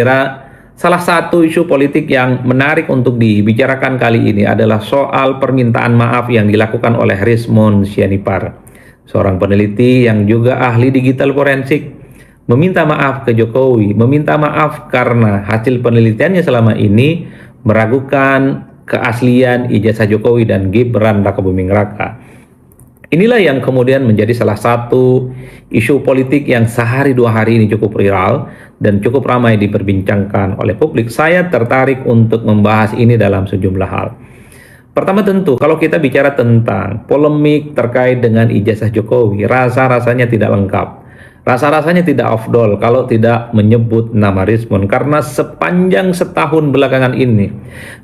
Kira salah satu isu politik yang menarik untuk dibicarakan kali ini adalah soal permintaan maaf yang dilakukan oleh Rismond Sianipar, seorang peneliti yang juga ahli digital forensik, meminta maaf ke Jokowi, meminta maaf karena hasil penelitiannya selama ini meragukan keaslian ijazah Jokowi dan Gibran Rakabuming Raka. Inilah yang kemudian menjadi salah satu isu politik yang sehari dua hari ini cukup viral dan cukup ramai diperbincangkan oleh publik. Saya tertarik untuk membahas ini dalam sejumlah hal. Pertama tentu, kalau kita bicara tentang polemik terkait dengan ijazah Jokowi, rasa-rasanya tidak lengkap. Rasa-rasanya tidak afdol kalau tidak menyebut nama Rismond, karena sepanjang setahun belakangan ini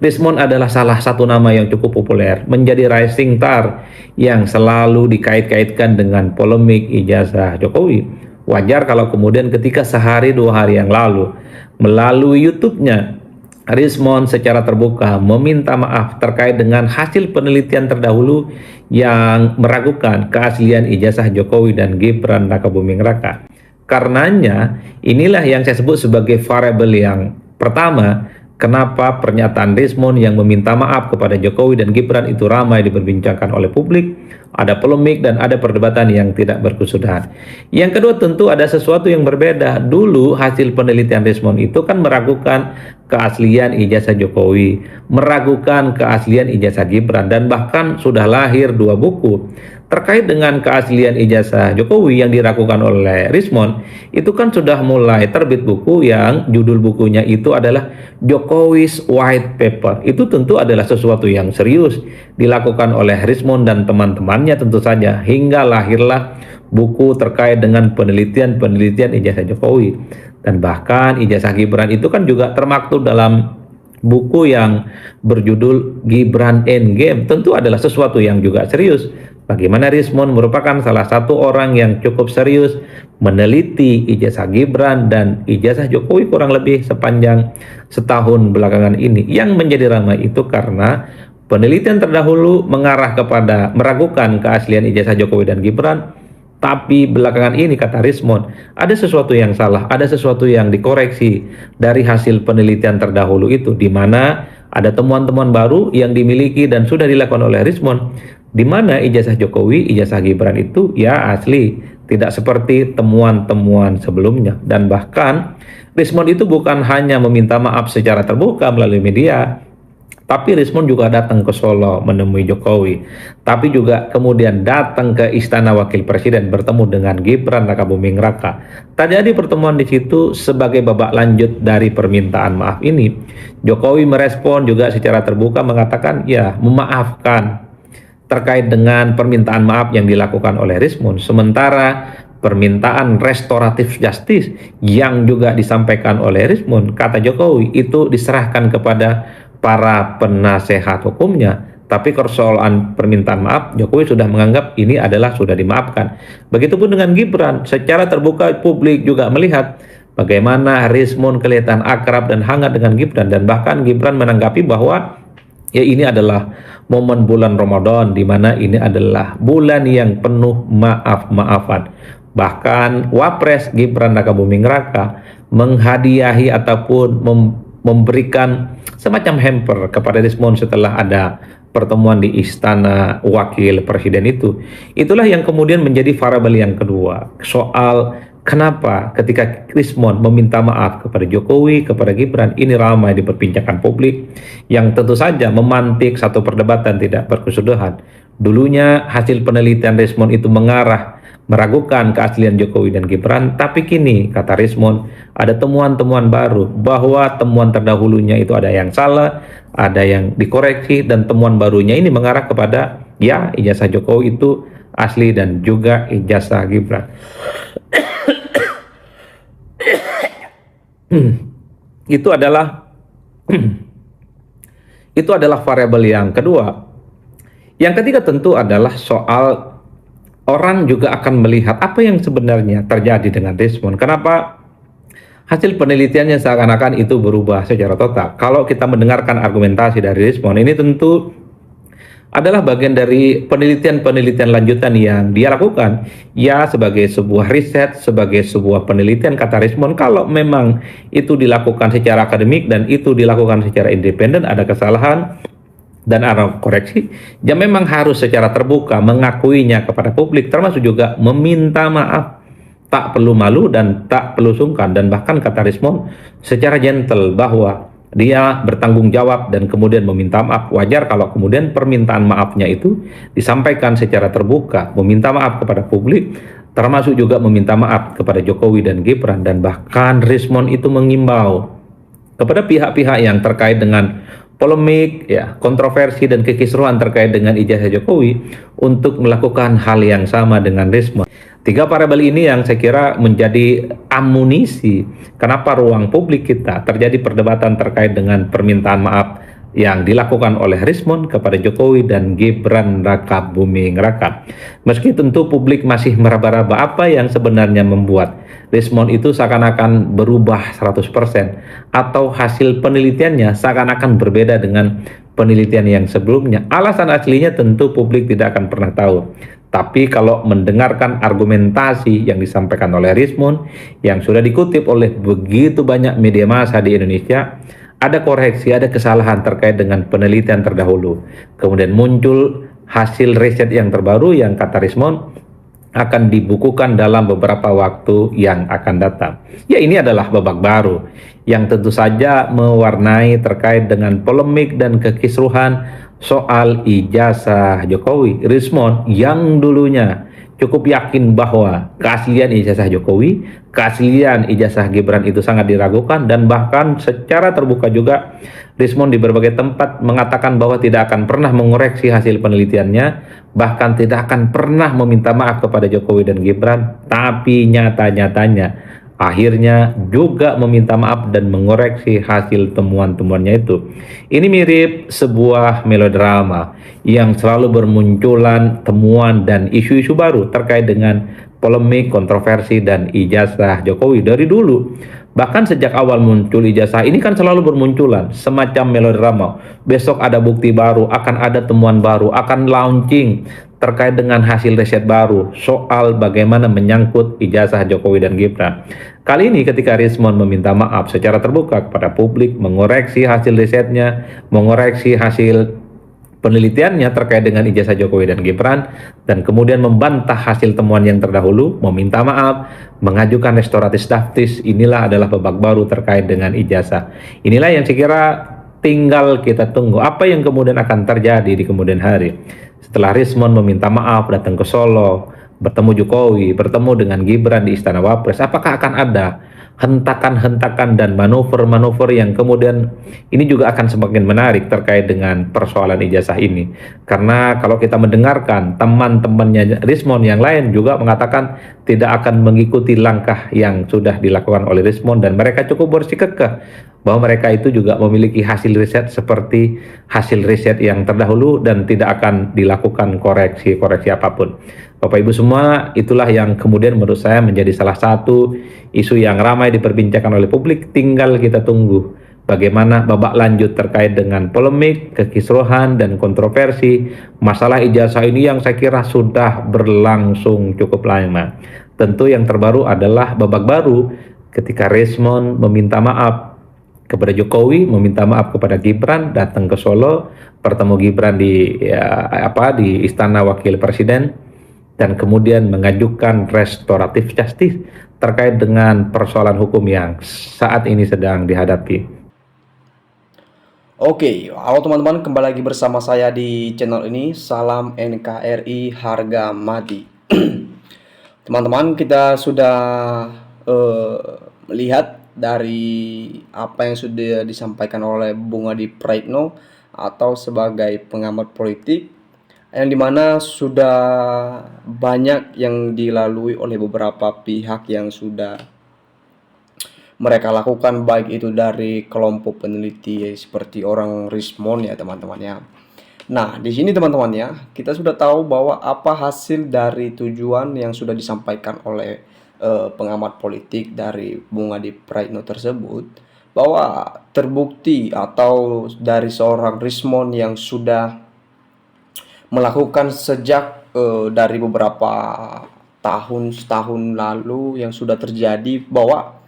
Rismond adalah salah satu nama yang cukup populer, menjadi rising star yang selalu dikait-kaitkan dengan polemik ijazah Jokowi. Wajar kalau kemudian ketika sehari dua hari yang lalu melalui YouTube-nya Rismond secara terbuka meminta maaf terkait dengan hasil penelitian terdahulu yang meragukan keaslian ijazah Jokowi dan Gibran Rakabuming Raka. Karenanya inilah yang saya sebut sebagai variabel yang pertama, kenapa pernyataan Rismond yang meminta maaf kepada Jokowi dan Gibran itu ramai diperbincangkan oleh publik, ada polemik dan ada perdebatan yang tidak berkesudahan. Yang kedua tentu ada sesuatu yang berbeda. Dulu hasil penelitian Rismond itu kan meragukan keaslian ijazah Jokowi, meragukan keaslian ijazah Gibran, dan bahkan sudah lahir dua buku terkait dengan keaslian ijazah Jokowi yang diragukan oleh Rismond. Itu kan sudah mulai terbit buku yang judul bukunya itu adalah Jokowi's White Paper. Itu tentu adalah sesuatu yang serius dilakukan oleh Rismond dan teman-temannya tentu saja, hingga lahirlah buku terkait dengan penelitian ijazah Jokowi. Dan bahkan ijazah Gibran itu kan juga termaktub dalam buku yang berjudul Gibran Endgame. Tentu adalah sesuatu yang juga serius. Bagaimana Rismond merupakan salah satu orang yang cukup serius meneliti ijazah Gibran dan ijazah Jokowi kurang lebih sepanjang setahun belakangan ini. Yang menjadi ramai itu karena penelitian terdahulu mengarah kepada meragukan keaslian ijazah Jokowi dan Gibran. Tapi belakangan ini, kata Rismond, ada sesuatu yang salah, ada sesuatu yang dikoreksi dari hasil penelitian terdahulu itu, di mana ada temuan-temuan baru yang dimiliki dan sudah dilakukan oleh Rismond, di mana ijazah Jokowi, ijazah Gibran itu ya asli, tidak seperti temuan-temuan sebelumnya. Dan bahkan Rismond itu bukan hanya meminta maaf secara terbuka melalui media, tapi Rismond juga datang ke Solo menemui Jokowi, tapi juga kemudian datang ke Istana Wakil Presiden bertemu dengan Gibran Rakabuming Raka. Terjadi pertemuan di situ sebagai babak lanjut dari permintaan maaf ini. Jokowi merespon juga secara terbuka mengatakan ya memaafkan terkait dengan permintaan maaf yang dilakukan oleh Rismond. Sementara permintaan restoratif justice yang juga disampaikan oleh Rismond, kata Jokowi, itu diserahkan kepada para penasehat hukumnya. Tapi persoalan permintaan maaf, Jokowi sudah menganggap ini adalah sudah dimaafkan. Begitupun dengan Gibran, secara terbuka publik juga melihat bagaimana Rismond kelihatan akrab dan hangat dengan Gibran, dan bahkan Gibran menanggapi bahwa ya ini adalah momen bulan Ramadan, di mana ini adalah bulan yang penuh maaf-maafan. Bahkan Wapres Gibran Rakabuming Raka menghadiahi ataupun memberikan semacam hamper kepada Rismond setelah ada pertemuan di Istana Wakil Presiden itu. Itulah yang kemudian menjadi variabel yang kedua, soal kenapa ketika Rismond meminta maaf kepada Jokowi, kepada Gibran, ini ramai diperbincangkan publik, yang tentu saja memantik satu perdebatan tidak berkesudahan. Dulunya hasil penelitian Rismond itu mengarah meragukan keaslian Jokowi dan Gibran, tapi kini, kata Rismond, ada temuan-temuan baru bahwa temuan terdahulunya itu ada yang salah, ada yang dikoreksi, dan temuan barunya ini mengarah kepada ya ijazah Jokowi itu asli dan juga ijazah Gibran. Itu adalah variabel yang kedua. Yang ketiga tentu adalah soal orang juga akan melihat apa yang sebenarnya terjadi dengan Rismond. Kenapa hasil penelitiannya seakan-akan itu berubah secara total? Kalau kita mendengarkan argumentasi dari Rismond, ini tentu adalah bagian dari penelitian-penelitian lanjutan yang dia lakukan. Ya, sebagai sebuah riset, sebagai sebuah penelitian, kata Rismond, kalau memang itu dilakukan secara akademik dan itu dilakukan secara independen, ada kesalahan dan ada koreksi, ya memang harus secara terbuka mengakuinya kepada publik, termasuk juga meminta maaf. Tak perlu malu dan tak perlu sungkan, dan bahkan kata Rismond secara gentle bahwa dia bertanggung jawab dan kemudian meminta maaf. Wajar kalau kemudian permintaan maafnya itu disampaikan secara terbuka, meminta maaf kepada publik, termasuk juga meminta maaf kepada Jokowi dan Gibran. Dan bahkan Rismond itu mengimbau kepada pihak-pihak yang terkait dengan polemik, ya, kontroversi dan kekisruhan terkait dengan ijazah Jokowi untuk melakukan hal yang sama dengan Rismond. Tiga variabel ini yang saya kira menjadi amunisi kenapa ruang publik kita terjadi perdebatan terkait dengan permintaan maaf yang dilakukan oleh Rismond kepada Jokowi dan Gibran Raka Buming Raka. Meski tentu publik masih meraba-raba apa yang sebenarnya membuat Rismond itu seakan-akan berubah 100% atau hasil penelitiannya seakan-akan berbeda dengan penelitian yang sebelumnya. Alasan aslinya tentu publik tidak akan pernah tahu. Tapi kalau mendengarkan argumentasi yang disampaikan oleh Rismond yang sudah dikutip oleh begitu banyak media massa di Indonesia, ada koreksi, ada kesalahan terkait dengan penelitian terdahulu. Kemudian muncul hasil riset yang terbaru yang kata Rismond akan dibukukan dalam beberapa waktu yang akan datang. Ya, ini adalah babak baru yang tentu saja mewarnai terkait dengan polemik dan kekisruhan soal ijazah Jokowi. Rismond yang dulunya cukup yakin bahwa keaslian ijazah Jokowi, keaslian ijazah Gibran itu sangat diragukan, dan bahkan secara terbuka juga Rismond di berbagai tempat mengatakan bahwa tidak akan pernah mengoreksi hasil penelitiannya, bahkan tidak akan pernah meminta maaf kepada Jokowi dan Gibran, tapi nyata-nyatanya akhirnya juga meminta maaf dan mengoreksi hasil temuan-temuannya itu. Ini mirip sebuah melodrama yang selalu bermunculan temuan dan isu-isu baru terkait dengan polemik, kontroversi, dan ijazah Jokowi dari dulu. Bahkan sejak awal muncul ijazah ini kan selalu bermunculan semacam melodrama. Besok ada bukti baru, akan ada temuan baru, akan launching terkait dengan hasil riset baru soal bagaimana menyangkut ijazah Jokowi dan Gibran. Kali ini ketika Rismond meminta maaf secara terbuka kepada publik, mengoreksi hasil risetnya, mengoreksi hasil penelitiannya terkait dengan ijazah Jokowi dan Gibran, dan kemudian membantah hasil temuan yang terdahulu, meminta maaf, mengajukan restoratif justice, inilah adalah babak baru terkait dengan ijazah. Inilah yang saya kira tinggal kita tunggu apa yang kemudian akan terjadi di kemudian hari. Setelah Rismond meminta maaf, datang ke Solo, bertemu Jokowi, bertemu dengan Gibran di Istana Wapres, apakah akan ada hentakan-hentakan dan manuver-manuver yang kemudian ini juga akan semakin menarik terkait dengan persoalan ijazah ini. Karena kalau kita mendengarkan teman-temannya Rismond yang lain juga mengatakan tidak akan mengikuti langkah yang sudah dilakukan oleh Rismond, dan mereka cukup bersikukuh bahwa mereka itu juga memiliki hasil riset seperti hasil riset yang terdahulu dan tidak akan dilakukan koreksi-koreksi apapun. Bapak Ibu semua, itulah yang kemudian menurut saya menjadi salah satu isu yang ramai diperbincangkan oleh publik. Tinggal kita tunggu bagaimana babak lanjut terkait dengan polemik, kekisruhan, dan kontroversi masalah ijazah ini yang saya kira sudah berlangsung cukup lama. Tentu yang terbaru adalah babak baru ketika Rismond meminta maaf kepada Jokowi, meminta maaf kepada Gibran, datang ke Solo, bertemu Gibran di di Istana Wakil Presiden, dan kemudian mengajukan restoratif justice terkait dengan persoalan hukum yang saat ini sedang dihadapi. Oke, halo teman-teman, kembali lagi bersama saya di channel ini. Salam NKRI harga mati. Teman-teman, kita sudah melihat dari apa yang sudah disampaikan oleh Bung Adi Praitno atau sebagai pengamat politik, yang dimana sudah banyak yang dilalui oleh beberapa pihak yang sudah mereka lakukan, baik itu dari kelompok peneliti seperti orang Rismond ya teman-teman ya. Nah, di sini teman-teman ya, kita sudah tahu bahwa apa hasil dari tujuan yang sudah disampaikan oleh pengamat politik dari Bung Adi Praitno tersebut, bahwa terbukti atau dari seorang Rismond yang sudah melakukan sejak dari beberapa tahun lalu yang sudah terjadi, bahwa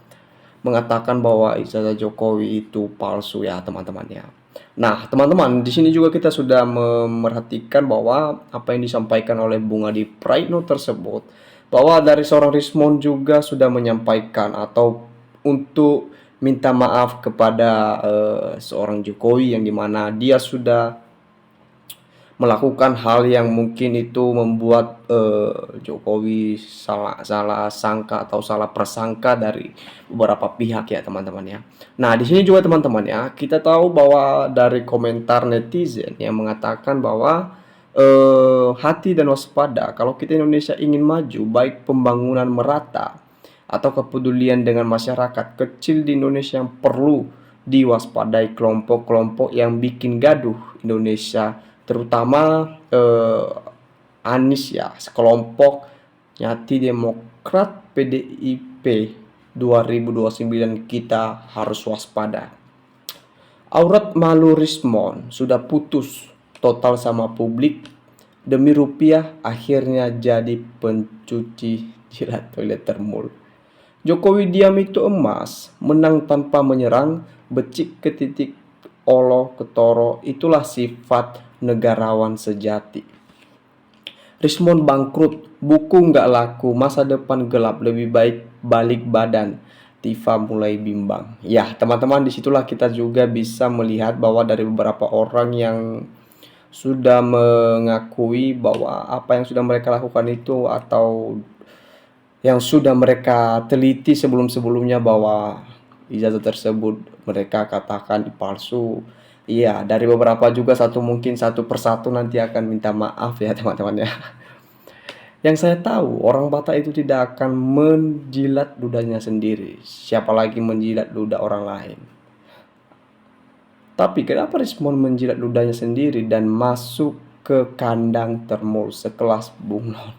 mengatakan bahwa ijazah Jokowi itu palsu ya teman-teman ya. Nah, teman-teman, di sini juga kita sudah memerhatikan bahwa apa yang disampaikan oleh Bunga di Praitno tersebut, bahwa dari seorang Rismon juga sudah menyampaikan atau untuk minta maaf kepada seorang Jokowi, yang dimana dia sudah melakukan hal yang mungkin itu membuat Jokowi salah sangka atau salah prasangka dari beberapa pihak ya teman-teman ya. Nah, di sini juga teman-teman ya, kita tahu bahwa dari komentar netizen yang mengatakan bahwa hati dan waspada kalau kita Indonesia ingin maju, baik pembangunan merata atau kepedulian dengan masyarakat kecil di Indonesia, yang perlu diwaspadai kelompok-kelompok yang bikin gaduh Indonesia, terutama Anies ya, sekelompok Nyati Demokrat PDIP 2029, kita harus waspada. Aurat malu Rismon sudah putus total sama publik, demi rupiah akhirnya jadi pencuci jilat toilet termul. Jokowi diam itu emas, menang tanpa menyerang, becik ke titik olo ketoro, itulah sifat negarawan sejati. Rismon bangkrut, buku nggak laku, masa depan gelap, lebih baik balik badan. Tifa mulai bimbang. Ya, teman-teman, disitulah kita juga bisa melihat bahwa dari beberapa orang yang sudah mengakui bahwa apa yang sudah mereka lakukan itu, atau yang sudah mereka teliti sebelum-sebelumnya, bahwa ijazah tersebut mereka katakan palsu. Iya, dari beberapa juga mungkin satu persatu nanti akan minta maaf ya teman-teman ya. Yang saya tahu, orang Batak itu tidak akan menjilat ludahnya sendiri, siapa lagi menjilat ludah orang lain. Tapi kenapa Rismon menjilat ludahnya sendiri dan masuk ke kandang termul sekelas bunglon?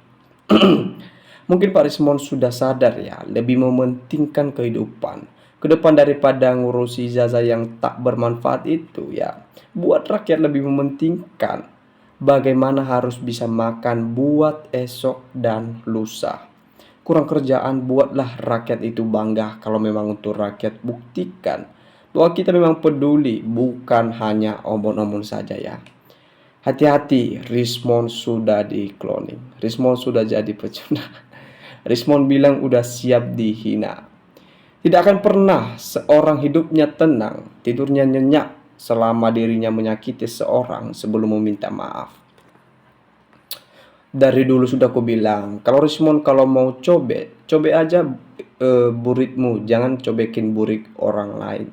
Mungkin Pak Rismon sudah sadar ya, lebih mementingkan kehidupan ke depan daripada ngurusi ijazah yang tak bermanfaat itu ya. Buat rakyat lebih mementingkan bagaimana harus bisa makan buat esok dan lusa. Kurang kerjaan, buatlah rakyat itu bangga. Kalau memang untuk rakyat, buktikan bahwa kita memang peduli, bukan hanya omong-omong saja ya. Hati-hati, Rismon sudah di cloning. Rismon sudah jadi pecundang. Rismon bilang udah siap dihina. Tidak akan pernah seorang hidupnya tenang, tidurnya nyenyak selama dirinya menyakiti seorang sebelum meminta maaf. Dari dulu sudah aku bilang, kalau Rismon kalau mau cobe aja buritmu, jangan cobekin burik orang lain.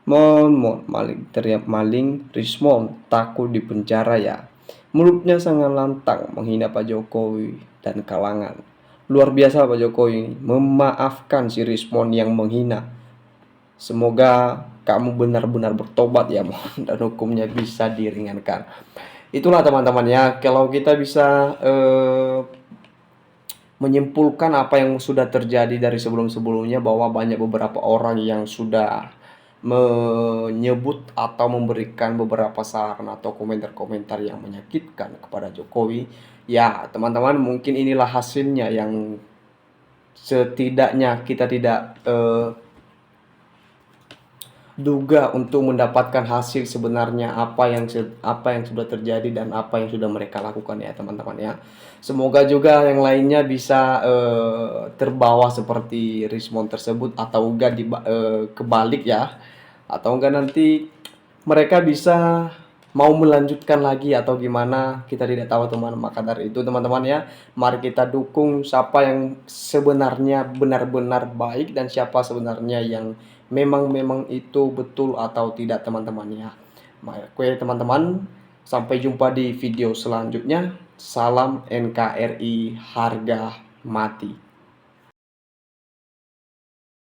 Mon, maling, teriak maling. Rismon takut di penjara ya. Mulutnya sangat lantang menghina Pak Jokowi dan kalangan. Luar biasa Pak Jokowi ini, memaafkan si Rismon yang menghina. Semoga kamu benar-benar bertobat ya, Mon, dan hukumnya bisa diringankan. Itulah teman-teman ya, kalau kita bisa menyimpulkan apa yang sudah terjadi dari sebelum-sebelumnya, bahwa banyak beberapa orang yang sudah menyebut atau memberikan beberapa saran atau komentar-komentar yang menyakitkan kepada Jokowi. Ya, teman-teman, mungkin inilah hasilnya yang setidaknya kita tidak duga, untuk mendapatkan hasil sebenarnya apa yang sudah terjadi dan apa yang sudah mereka lakukan ya teman-teman ya. Semoga juga yang lainnya bisa terbawa seperti Rismon tersebut, atau enggak kebalik ya, atau enggak nanti mereka bisa mau melanjutkan lagi atau gimana, kita tidak tahu teman. Maka dari itu teman-teman ya, mari kita dukung siapa yang sebenarnya benar-benar baik, dan siapa sebenarnya yang memang itu betul atau tidak teman-teman ya. Oke teman-teman, sampai jumpa di video selanjutnya. Salam NKRI harga mati.